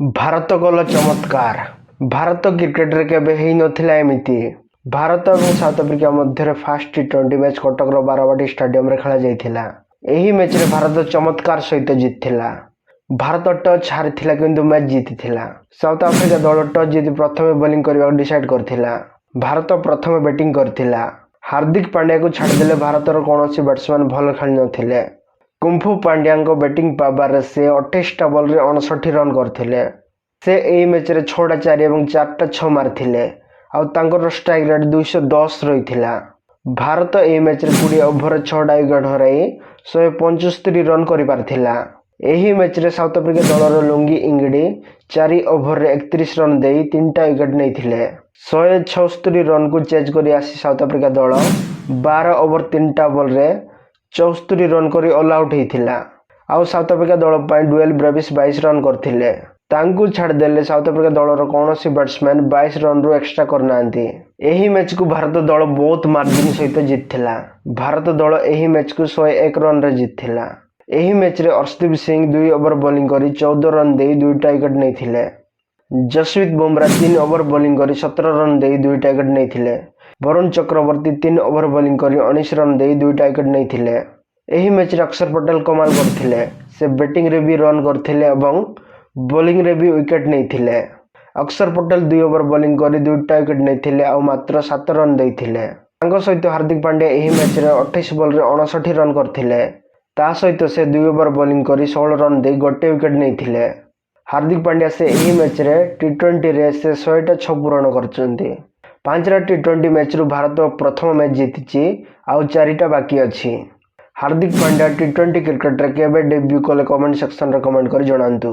ଭାରତ କଲା ଚମତ୍କାର। ଭାରତ କ୍ରିକେଟରେ କେବେ ହେଇନଥିଲା ଏମିତି। ଭାରତ ଏବଂ ସାଉଥ ଆଫ୍ରିକା ମଧ୍ୟରେ ଫାର୍ଷ୍ଟ ଟି20 ମ୍ୟାଚ୍ କଟକର ବାରବାଟୀ ଷ୍ଟାଡିୟମରେ ଖେଳାଯାଇଥିଲା। ଏହି ମ୍ୟାଚରେ ଭାରତ ଚମତ୍କାର ସହିତ ଜିତିଥିଲା। ଭାରତ ଟଚ୍ ହାରିଥିଲା କିନ୍ତୁ ମ୍ୟାଚ୍ ଜିତିଥିଲା। ସାଉଥ ଆଫ୍ରିକା ଦଳ ଟଚ୍ ଜିତି ପ୍ରଥମେ ବୋଲିଂ କରିବାକୁ ଡିସାଇଡ୍ କରିଥିଲା। ଭାରତ ପ୍ରଥମେ ବ୍ୟାଟିଂ କରିଥିଲା। ହାର୍ଦ୍ଦିକ ପାଣ୍ଡ୍ୟାକୁ ଛାଡ଼ିଦେଲେ ଭାରତର କୌଣସି ବ୍ୟାଟ୍ସମ୍ୟାନ୍ ଭଲ ଖେଳିନଥିଲେ। କୁମ୍ଫୁ ପାଣ୍ଡ୍ୟାଙ୍କ ବ୍ୟାଟିଂ ପାୱାରରେ ସେ 28ଟା ବଲରେ 59 ରନ୍ କରିଥିଲେ। ସେ ଏହି ମ୍ୟାଚରେ 6ଟା 4 ଏବଂ 4ଟା 6 ମାରିଥିଲେ ଆଉ ତାଙ୍କର ଷ୍ଟ୍ରାଇକ୍ ରେଟ୍ 210 ରହିଥିଲା। ଭାରତ ଏହି ମ୍ୟାଚରେ 20 ଓଭରରେ 6ଟା ୱିକେଟ୍ ହରାଇ 175 ରନ୍ କରିପାରିଥିଲା। ଏହି ମ୍ୟାଚରେ ସାଉଥ ଆଫ୍ରିକା ଦଳର ଲୁଙ୍ଗି ଇଙ୍ଗିଡ଼ି 4 ଓଭରରେ 31 ରନ୍ ଦେଇ 3ଟା ୱିକେଟ୍ ନେଇଥିଲେ। 176 ରନ୍କୁ ଚେଜ୍ କରି ଆସି ସାଉଥ ଆଫ୍ରିକା ଦଳ 12 ଓଭର 3ଟା ବଲରେ 74 ରନ୍ କରି ଅଲ୍ ଆଉଟ୍ ହୋଇଥିଲା। ଆଉ ସାଉଥ ଆଫ୍ରିକା ଦଳ ପାଇଁ ଡୁଏଲ୍ ବ୍ରେଭିସ୍ 22 ରନ୍ କରିଥିଲେ। ତାଙ୍କୁ ଛାଡ଼ିଦେଲେ ସାଉଥ ଆଫ୍ରିକା ଦଳର କୌଣସି ବ୍ୟାଟ୍ସମ୍ୟାନ୍ 22 ରନ୍ରୁ ଏକ୍ସଟ୍ରା କରିନାହାନ୍ତି। ଏହି ମ୍ୟାଚକୁ ଭାରତ ଦଳ ବହୁତ ମାର୍ଜିନ୍ ସହିତ ଜିତିଥିଲା। ଭାରତ ଦଳ ଏହି ମ୍ୟାଚକୁ 101 ରନ୍ରେ ଜିତିଥିଲା। ଏହି ମ୍ୟାଚରେ ଅର୍ଶଦୀପ ସିଂ 2 ଓଭର ବୋଲିଂ କରି 14 ରନ୍ ଦେଇ 2ଟା ୱିକେଟ୍ ନେଇଥିଲେ। ଯଶପ୍ରୀତ ବୁମରା 3 ଓଭର ବୋଲିଂ କରି 17 ରନ୍ ଦେଇ 2ଟା ୱିକେଟ୍ ନେଇଥିଲେ। ବରୁଣ ଚକ୍ରବର୍ତ୍ତୀ 3 ଓଭର ବୋଲିଂ କରି 19 ରନ୍ ଦେଇ 2ଟା ୱିକେଟ୍ ନେଇଥିଲେ। ଏହି ମ୍ୟାଚରେ ଅକ୍ଷର ପଟେଲ କମାଲ କରିଥିଲେ। ସେ ବ୍ୟାଟିଂରେ ବି ରନ୍ କରିଥିଲେ ଏବଂ ବୋଲିଂରେ ବି ୱିକେଟ୍ ନେଇଥିଲେ। ଅକ୍ଷର ପଟେଲ 2 ଓଭର ବୋଲିଂ କରି 2ଟା ୱିକେଟ୍ ନେଇଥିଲେ ଆଉ ମାତ୍ର 7 ରନ୍ ଦେଇଥିଲେ। ତାଙ୍କ ସହିତ ହାର୍ଦ୍ଦିକ ପାଣ୍ଡ୍ୟା ଏହି ମ୍ୟାଚରେ 28 ବଲରେ 59 ରନ୍ କରିଥିଲେ। ତା ସହିତ ସେ 2 ଓଭର ବୋଲିଂ କରି 16 ରନ୍ ଦେଇ 1ଟେ ୱିକେଟ୍ ନେଇଥିଲେ। ହାର୍ଦ୍ଦିକ ପାଣ୍ଡ୍ୟା ସେ ଏହି ମ୍ୟାଚରେ ଟି20ରେ ସେ 100ଟା 6 ପୂରଣ କରିଛନ୍ତି। 5ଟା ଟି20 ମ୍ୟାଚରୁ ଭାରତ ପ୍ରଥମ ମ୍ୟାଚ୍ ଜିତିଛି ଆଉ 4ଟା ବାକି ଅଛି। ହାର୍ଦ୍ଦିକ ପାଣ୍ଡ୍ୟା ଟି20 କ୍ରିକେଟରେ କେବେ ଡେବ୍ୟୁ କଲେ କମେଣ୍ଟ ସେକ୍ସନରେ କମେଣ୍ଟ କରି ଜଣାନ୍ତୁ।